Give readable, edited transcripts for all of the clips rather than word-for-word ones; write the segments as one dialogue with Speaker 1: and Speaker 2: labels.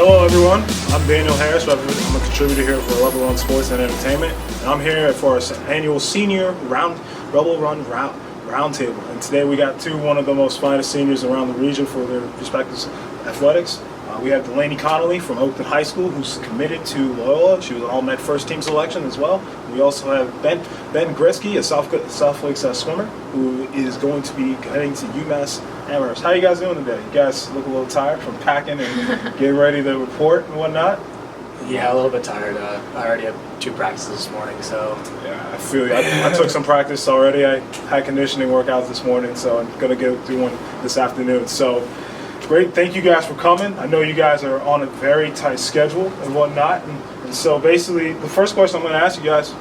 Speaker 1: Hello everyone, I'm Daniel Harris. I'm a contributor here for Level Run Sports and Entertainment. And I'm here for our annual senior Rebel Run Roundtable. And today we got one of the most finest seniors around the region for their respective athletics. We have Delaney Connolly from Oakton High School, who's committed to Loyola. She was an All-Met first team selection as well. We also have Ben Gryski, a South Lakes swimmer, who is going to be heading to UMass Amherst. How are you guys doing today? You guys look a little tired from packing and getting ready to report and whatnot?
Speaker 2: Yeah, a little bit tired. I already have 2 practices this morning, so...
Speaker 1: Yeah, I feel you. I took some practice already. I had conditioning workouts this morning, so I'm going to go do one this afternoon. So, great. Thank you guys for coming. I know you guys are on a very tight schedule and whatnot. And so, basically, the first question I'm going to ask you guys,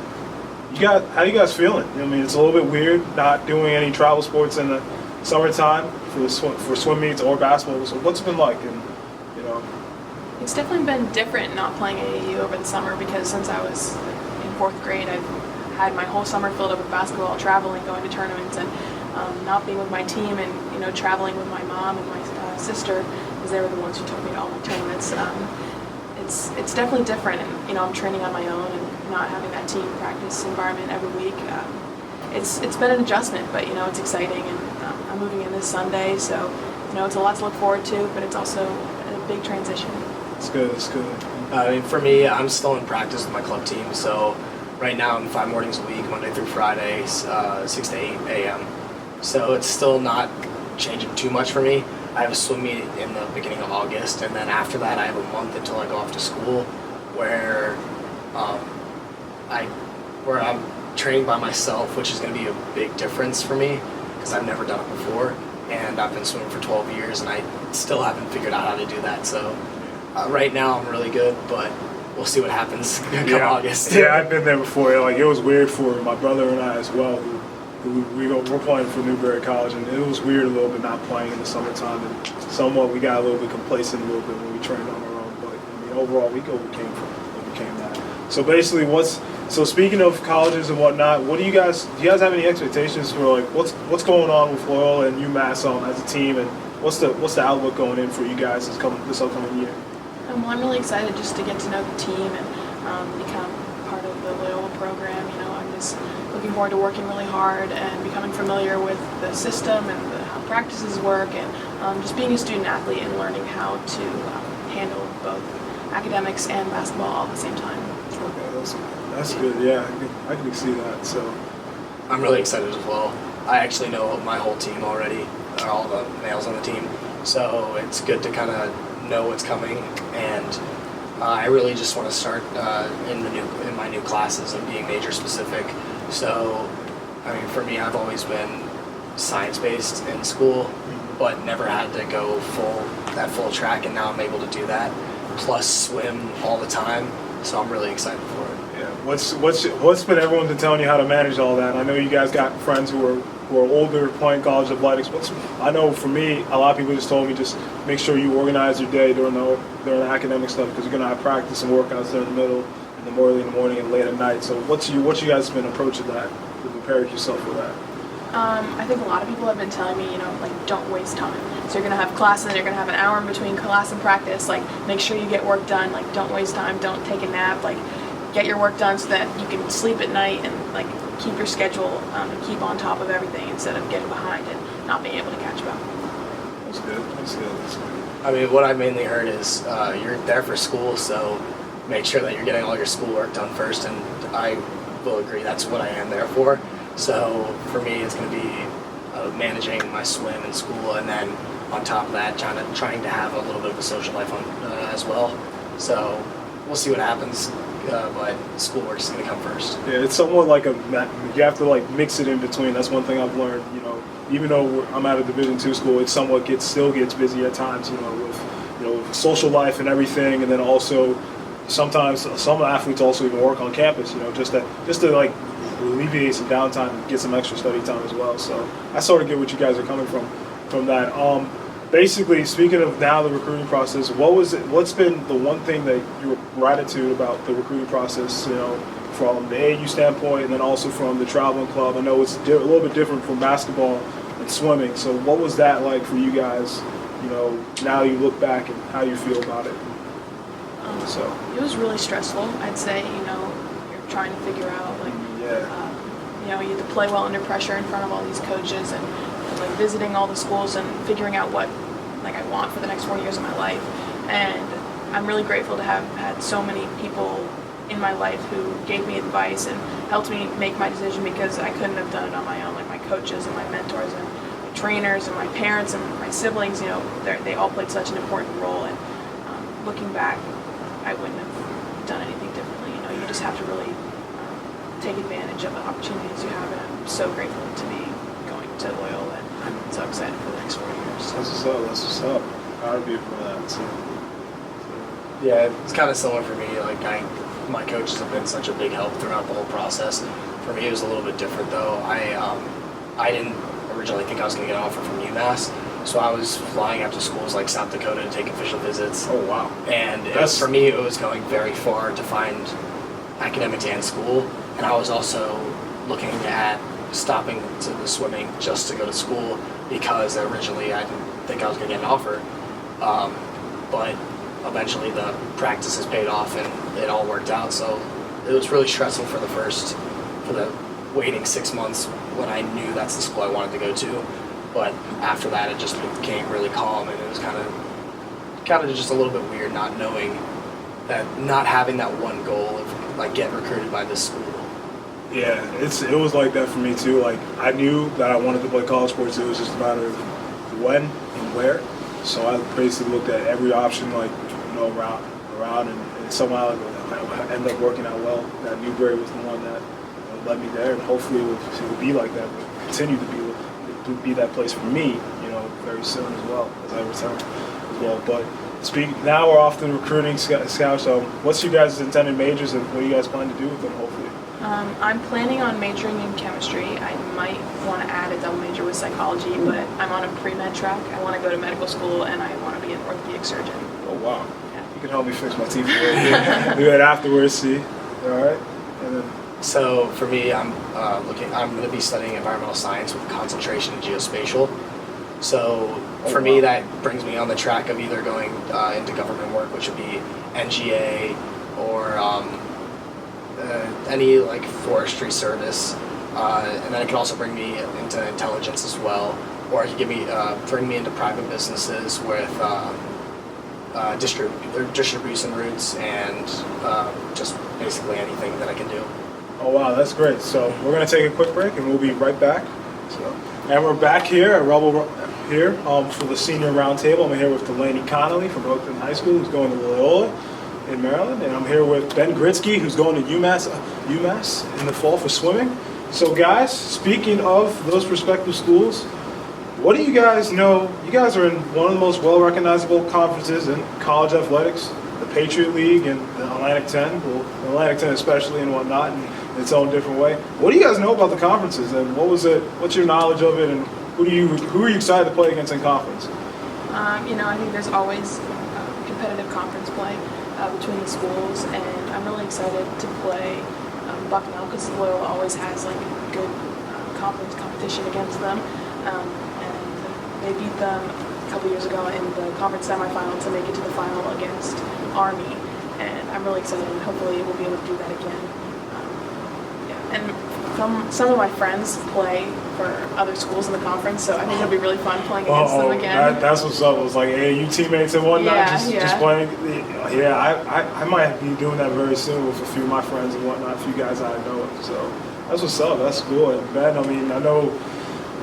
Speaker 1: how are you guys feeling? I mean, it's a little bit weird not doing any travel sports in the summertime for swim meets or basketball. So, what's it been like? And, you know...
Speaker 3: It's definitely been different not playing AAU over the summer because since I was in 4th grade, I've had my whole summer filled up with basketball, traveling, going to tournaments, and not being with my team and traveling with my mom and my sister because they were the ones who took me to all my tournaments. It's definitely different, and I'm training on my own and not having that team practice environment every week. It's been an adjustment, but it's exciting, and I'm moving in this Sunday, so it's a lot to look forward to, but it's also a big transition.
Speaker 1: It's good, it's good.
Speaker 2: I mean, for me, I'm still in practice with my club team, so right now I'm 5 mornings a week, Monday through Friday, 6 to 8 a.m. So it's still not changing too much for me. I have a swim meet in the beginning of August, and then after that I have a month until I go off to school where I'm training by myself, which is going to be a big difference for me because I've never done it before, and I've been swimming for 12 years, and I still haven't figured out how to do that. So right now I'm really good, but we'll see what happens come August.
Speaker 1: Yeah, I've been there before. Like, it was weird for my brother and I as well. We're playing for Newberry College, and it was weird a little bit not playing in the summertime. And somewhat we got a little bit complacent a little bit when we trained on our own. But I mean, overall, we overcame that. So basically, so speaking of colleges and whatnot, do you guys have any expectations for like what's going on with Loyola and UMass as a team, and what's the outlook going in for you guys this upcoming year?
Speaker 3: Well, I'm really excited just to get to know the team and become part of the Loyola program. I'm just looking forward to working really hard and becoming familiar with the system and how practices work, and just being a student athlete and learning how to handle both academics and basketball all at the same time.
Speaker 1: Okay, that's good. Yeah, I can see that. So
Speaker 2: I'm really excited as well. I actually know my whole team already, all the males on the team, so it's good to kind of know what's coming, and I really just want to start in my new classes and being major specific. So, I mean, for me, I've always been science-based in school, but never had to go full track, and now I'm able to do that, plus swim all the time, so I'm really excited for it.
Speaker 1: Yeah, what's been everyone been telling you how to manage all that? I know you guys got friends who are older playing college athletics. I know for me, a lot of people just told me just make sure you organize your day during the academic stuff because you're gonna have practice and workouts there in the middle, and the early in the morning and late at night. So what's you guys been approaching that to prepare yourself for that?
Speaker 3: I think a lot of people have been telling me, don't waste time. So you're gonna have classes, and you're gonna have an hour in between class and practice. Like, make sure you get work done. Like, don't waste time. Don't take a nap. Like, get your work done so that you can sleep at night and keep your schedule and keep on top of everything instead of getting behind and not being able to catch up.
Speaker 1: That's good.
Speaker 2: I mean, what I mainly heard is you're there for school, so make sure that you're getting all your schoolwork done first, and I will agree that's what I am there for. So for me, it's going to be managing my swim and school, and then on top of that, trying to have a little bit of a social life as well. So we'll see what happens. But schoolwork is going to come first. Yeah,
Speaker 1: it's somewhat like you have to mix it in between. That's one thing I've learned. Even though I'm at a Division II school, it still gets busy at times. With social life and everything, and then also sometimes some athletes also even work on campus. Just to alleviate some downtime and get some extra study time as well. So I sort of get what you guys are coming from that. Basically, speaking of now the recruiting process, what's been the one thing that your gratitude about the recruiting process, from the AAU standpoint and then also from the traveling club? I know it's a little bit different from basketball and swimming. So what was that like for you guys, now you look back and how you feel about it? So
Speaker 3: It was really stressful. I'd say, you're trying to figure out, like, you have to play well under pressure in front of all these coaches and like visiting all the schools and figuring out what like I want for the next 4 years of my life. And I'm really grateful to have had so many people in my life who gave me advice and helped me make my decision, because I couldn't have done it on my own. Like my coaches and my mentors and my trainers and my parents and my siblings, they all played such an important role. And looking back, I wouldn't have done anything differently. You just have to really take advantage of the opportunities you have, and I'm so grateful to be going to Loyola, and I'm so excited for the next 4 years.
Speaker 1: that's what's up. Proud of you for that. So.
Speaker 2: Yeah, it's kind of similar for me. Like my coaches have been such a big help throughout the whole process. For me, it was a little bit different though. I didn't originally think I was going to get an offer from UMass, so I was flying out to schools like South Dakota to take official visits.
Speaker 1: Oh wow!
Speaker 2: And for me, it was going very far to find academics and school, and I was also looking at stopping to the swimming just to go to school, because originally I didn't think I was going to get an offer, but eventually the practices paid off and it all worked out. So it was really stressful for the waiting 6 months when I knew that's the school I wanted to go to, but after that it just became really calm, and it was kind of just a little bit weird not having that one goal of like get recruited by this school.
Speaker 1: Yeah, it was like that for me too. Like I knew that I wanted to play college sports. It was just a matter of when and where. So I basically looked at every option, like around, and somehow it ended up working out well. That Newberry was the one that led me there, and hopefully it would be like that. It would continue to be that place for me, very soon as well as I return as well. But now we're off to the recruiting scouts. So what's your guys' intended majors, and what do you guys plan to do with them? Hopefully.
Speaker 3: I'm planning on majoring in chemistry. I might want to add a double major with psychology, but I'm on a pre-med track. I want to go to medical school, and I want to be an orthopedic surgeon.
Speaker 1: Oh, wow.
Speaker 3: Yeah.
Speaker 1: You can help me fix my teeth a little bit. Do that afterwards, see? All right? And then,
Speaker 2: so for me, I'm going to be studying environmental science with concentration in geospatial. So for me, that brings me on the track of either going into government work, which would be NGA, or any like forestry service, and then it can also bring me into intelligence as well, or it could bring me into private businesses with distribution routes and just basically anything that I can do.
Speaker 1: oh, wow, that's great. So we're going to take a quick break, and we'll be right back. And we're back here at Rebel here for the senior roundtable. I'm here with Delaney Connolly from Oakton High School, who's going to Loyola in Maryland, and I'm here with Ben Gryski, who's going to UMass in the fall for swimming. So guys, speaking of those prospective schools, what do you guys know? You guys are in one of the most well-recognizable conferences in college athletics, the Patriot League and the Atlantic 10, well, the Atlantic 10 especially and whatnot, in its own different way. What do you guys know about the conferences, and what's your knowledge of it, and who are you excited to play against in conference?
Speaker 3: I think there's always competitive conference play between the schools, and I'm really excited to play Bucknell, because Loyola always has like good conference competition against them, and they beat them a couple years ago in the conference semifinal to make it to the final against Army, and I'm really excited, and hopefully we'll be able to do that again. And some of my friends play for other schools in the conference, so I think it'll be really fun playing against them again.
Speaker 1: That's what's up. It was like AAU teammates and whatnot, just playing. Yeah, I might be doing that very soon with a few of my friends and whatnot, a few guys I know. So that's what's up. That's cool. And Ben, I know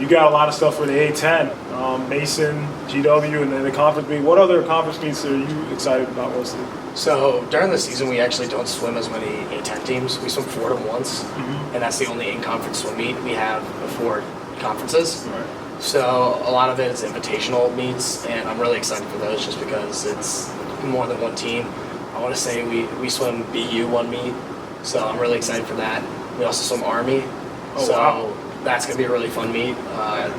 Speaker 1: you got a lot of stuff for the A10, Mason, GW, and then the conference meet. What other conference meets are you excited about mostly?
Speaker 2: So during the season, we actually don't swim as many A10 teams. We swim Fordham once, and that's the only in-conference swim meet we have before conferences.
Speaker 1: Right.
Speaker 2: So a lot of it is invitational meets, and I'm really excited for those just because it's more than one team. I want to say we swim BU one meet, so I'm really excited for that. We also swim Army, that's going to be a really fun meet.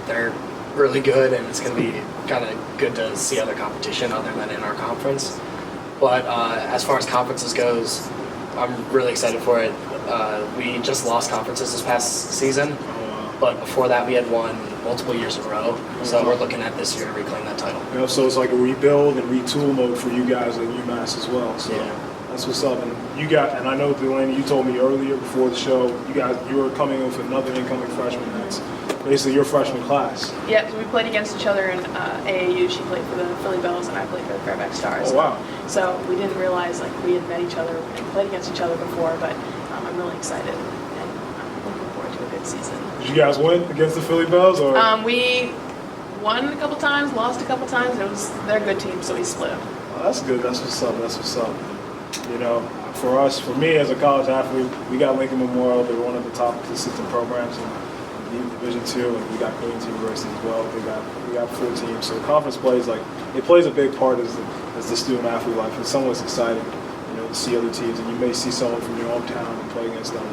Speaker 2: They're really good, and it's going to be kind of good to see other competition other than in our conference. But as far as conferences goes, I'm really excited for it. We just lost conferences this past season, but before that we had won multiple years in a row. So we're looking at this year to reclaim that title.
Speaker 1: You know, so it's like a rebuild and retool mode for you guys at UMass as well. So
Speaker 2: Yeah.
Speaker 1: that's what's up. And I know, Delaney, you told me earlier before the show, you were coming in with another incoming freshman that's basically your freshman class.
Speaker 3: Yeah, so we played against each other in AAU. She played for the Philly Bells, and I played for the Fairfax Stars.
Speaker 1: Oh, wow.
Speaker 3: So we didn't realize we had met each other and played against each other before, but I'm really excited, and I'm looking forward to a good season.
Speaker 1: Did you guys win against the Philly Bells? Or?
Speaker 3: We won a couple times, lost a couple times. They're a good team, so we split them.
Speaker 1: Oh, that's good. That's what's up. That's what's up. You know, for me as a college athlete, we got Lincoln Memorial. They're one of the top consistent programs in Division II, and we got Queens University as well. We got 4 teams. So conference plays it plays a big part as the student athlete life. It's somewhat exciting, you know, to see other teams, and you may see someone from your hometown and play against them,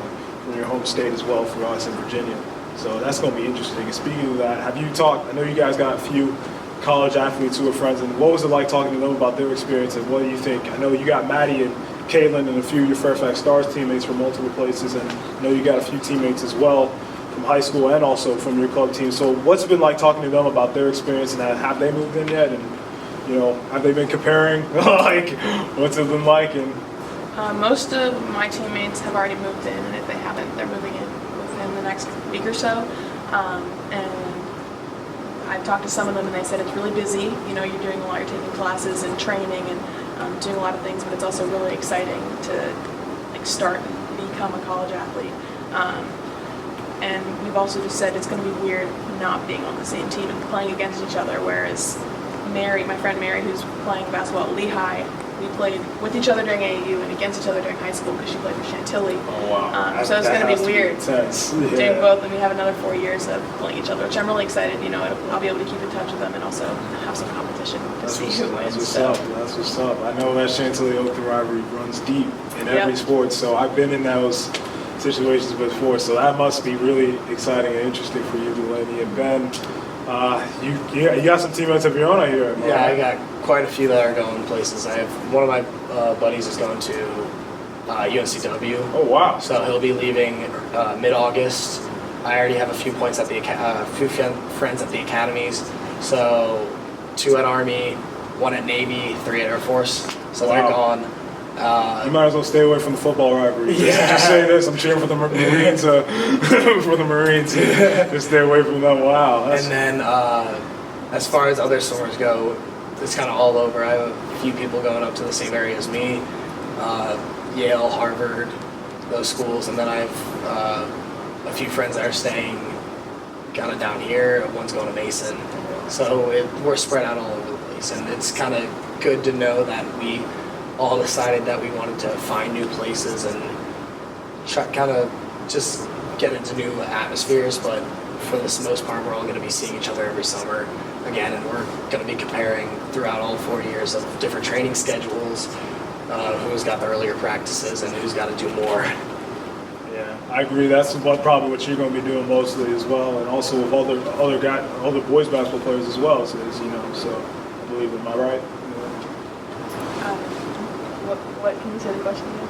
Speaker 1: from your home state as well for us in Virginia. So that's going to be interesting. And speaking of that, have you talked? I know you guys got a few college athletes who are friends, and what was it like talking to them about their experience, and what do you think? I know you got Maddie and Caitlin and a few of your Fairfax Stars teammates from multiple places, and I know you got a few teammates as well from high school and also from your club team. So what's it been like talking to them about their experience, and have they moved in yet? And, you know, have they been comparing? Like, what's it been like? And
Speaker 3: Most of my teammates have already moved in, and if they haven't, they're moving in within the next week or so. And I've talked to some of them, and they said it's really busy. You know, you're doing a lot, you're taking classes and training and doing a lot of things, but it's also really exciting to start and become a college athlete. And we've also just said it's going to be weird not being on the same team and playing against each other, whereas Mary, my friend Mary, who's playing basketball at Lehigh, we played with each other during AAU and against each other during high school because she played for Chantilly.
Speaker 1: oh wow,
Speaker 3: So it's going to be weird doing
Speaker 1: Yeah.
Speaker 3: both, and we have another 4 years of playing each other, which I'm really excited. You know, I'll be able to keep in touch with them and also have some competition to
Speaker 1: That's
Speaker 3: see
Speaker 1: what's,
Speaker 3: who
Speaker 1: that's
Speaker 3: wins.
Speaker 1: what's
Speaker 3: So,
Speaker 1: up. That's what's up. I know that Chantilly Oakton rivalry runs deep in every
Speaker 3: Yep.
Speaker 1: sport, so I've been in those situations before. So that must be really exciting and interesting for you, Delaney. And Ben, you got some teammates of your own, I hear.
Speaker 2: Yeah, I got quite a few that are going places. I have one of my buddies is going to UNCW.
Speaker 1: Oh wow.
Speaker 2: So he'll be leaving mid-August. I already have a few points at the few friends at the academies. So 2 at Army, 1 at Navy, 3 at Air Force. So they're
Speaker 1: Wow.
Speaker 2: gone.
Speaker 1: You might as well stay away from the football rivalry.
Speaker 2: Yeah.
Speaker 1: Just say this. I'm cheering for the Marines. For the Marines, just stay away from them. Wow.
Speaker 2: And then as far as other swimmers go, it's kind of all over. I have a few people going up to the same area as me, Yale, Harvard, those schools, and then I have a few friends that are staying kind of down here. One's going to Mason. So we're spread out all over the place, and it's kind of good to know that we all decided that we wanted to find new places and try kind of just get into new atmospheres, but for the most part, we're all going to be seeing each other every summer again, and we're going to be comparing throughout all 4 years of different training schedules, who's got the earlier practices and who's got to do more.
Speaker 1: Yeah, I agree. That's probably what you're going to be doing mostly as well, and also with other boys basketball players as well. So, you know, so I believe. Am I right?
Speaker 3: what can you say the question again?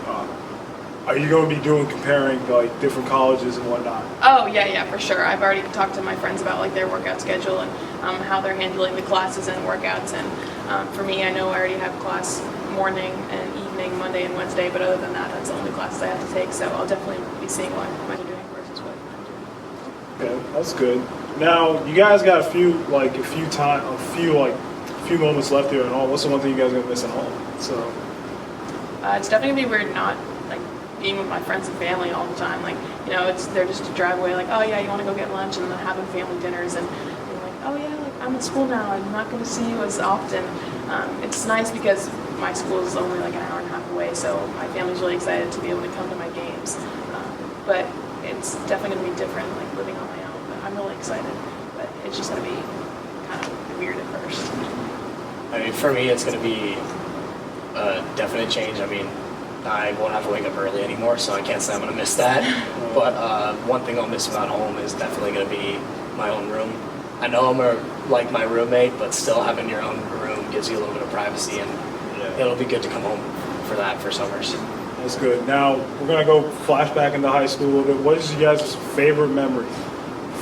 Speaker 1: Are you going to be comparing like different colleges and whatnot?
Speaker 3: Oh yeah, for sure. I've already talked to my friends about their workout schedule and how they're handling the classes and workouts. And for me, I know I already have class morning and evening, Monday and Wednesday. But other than that, that's the only classes I have to take. So I'll definitely be seeing what they're doing versus what I'm doing.
Speaker 1: Okay, that's good. Now you guys got a few moments left here and all. What's the one thing you guys are gonna miss at home? So
Speaker 3: It's definitely gonna be weird not being with my friends and family all the time. They're just to drive away oh yeah, you want to go get lunch, and then having family dinners and being oh yeah, I'm at school now. I'm not going to see you as often. It's nice because my school is only an hour and a half away, so my family's really excited to be able to come to my games. But it's definitely going to be different, living on my own. But I'm really excited. But it's just going to be kind of weird at first.
Speaker 2: I mean, for me, it's going to be a definite change. I mean, I won't have to wake up early anymore, so I can't say I'm going to miss that. But one thing I'll miss about home is definitely going to be my own room. I know I'm like my roommate, but still having your own room gives you a little bit of privacy, and it'll be good to come home for that for summers.
Speaker 1: that's good. Now we're gonna go flashback into high school a little bit. What is you guys' favorite memory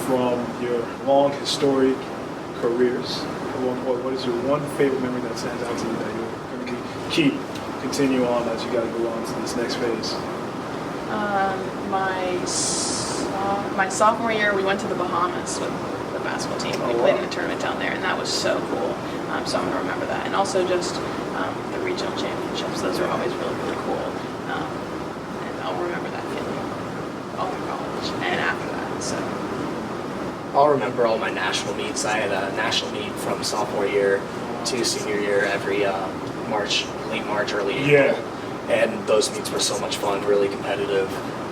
Speaker 1: from your long historic careers, what is your one favorite memory that stands out to you that you're going to continue on as you got to go on to this next phase?
Speaker 3: My sophomore year, we went to the Bahamas with the basketball team. We played in a tournament down there, and that was so cool. So I'm going to remember that. And also just the regional championships. Those are always really, really cool. And I'll remember that feeling all through college and after that. So
Speaker 2: I'll remember all my national meets. I had a national meet from sophomore year to senior year every late March, early April.
Speaker 1: Yeah.
Speaker 2: And those meets were so much fun, really competitive,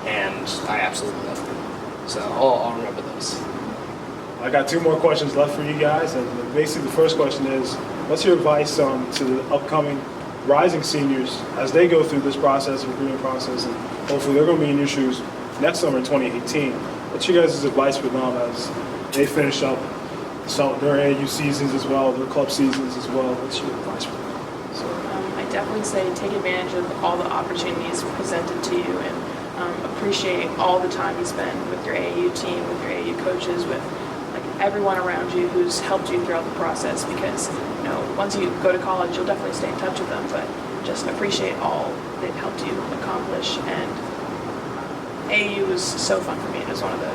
Speaker 2: and I absolutely loved them. So I'll remember those.
Speaker 1: I got two more questions left for you guys, and basically the first question is, what's your advice to the upcoming rising seniors as they go through this process, recruiting process, and hopefully they're going to be in your shoes next summer in 2018. What's your guys' advice for them as they finish up their AAU seasons as well, their club seasons as well? What's your advice for them?
Speaker 3: I definitely say take advantage of all the opportunities presented to you and appreciate all the time you spend with your AAU team, with your AAU coaches, with everyone around you who's helped you throughout the process, because once you go to college you'll definitely stay in touch with them, but just appreciate all they've helped you accomplish. And AAU was so fun for me. It was one of the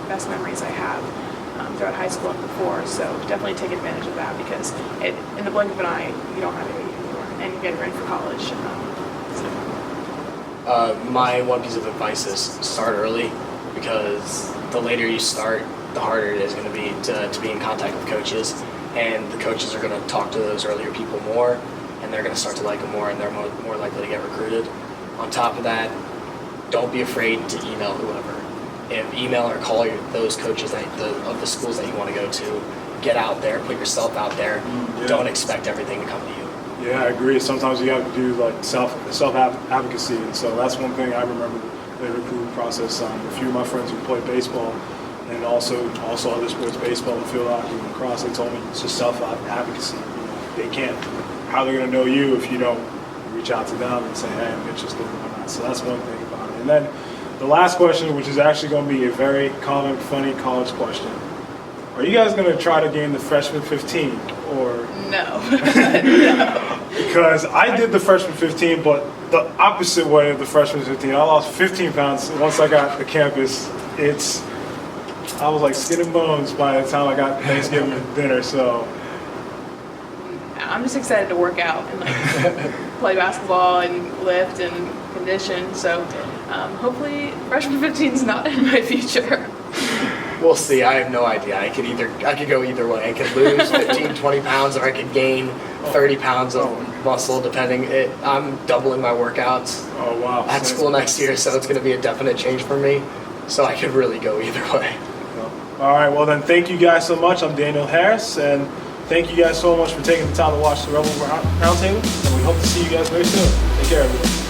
Speaker 3: best memories I have throughout high school and before, so definitely take advantage of that, because in the blink of an eye you don't have AAU anymore and you get ready for college.
Speaker 2: My one piece of advice is start early, because the later you start, the harder it is going to be to be in contact with coaches, and the coaches are going to talk to those earlier people more, and they're going to start to like them more, and they're more likely to get recruited. On top of that, don't be afraid to email whoever. Email or call those coaches of the schools that you want to go to. Get out there, put yourself out there.
Speaker 1: Yeah.
Speaker 2: Don't expect everything to come to you.
Speaker 1: Yeah, I agree. Sometimes you have to do self advocacy, and so that's one thing I remember the recruiting process. A few of my friends who played baseball, and also other sports, baseball and field hockey and lacrosse, they told me it's just self advocacy. They can't. How they're going to know you if you don't reach out to them and say, "Hey, I'm interested in that." So that's one thing about it. And then the last question, which is actually going to be a very common, funny college question: are you guys going to try to gain the freshman 15 or
Speaker 3: No. No.
Speaker 1: Because I did the freshman 15, but the opposite way of the freshman 15. I lost 15 pounds once I got to campus. I was like skin and bones by the time I got to Thanksgiving dinner. So
Speaker 3: I'm just excited to work out and play basketball and lift and condition. So hopefully freshman 15 is not in my future.
Speaker 2: We'll see. I have no idea. I could go either way. I could lose 15, 20 pounds, or I could gain 30 pounds of muscle, depending. I'm doubling my workouts at school next year, so it's going to be a definite change for me. So I could really go either way.
Speaker 1: All right, well then, thank you guys so much. I'm Daniel Harris, and thank you guys so much for taking the time to watch the Rebel Roundtable, and we hope to see you guys very soon. Take care, everyone.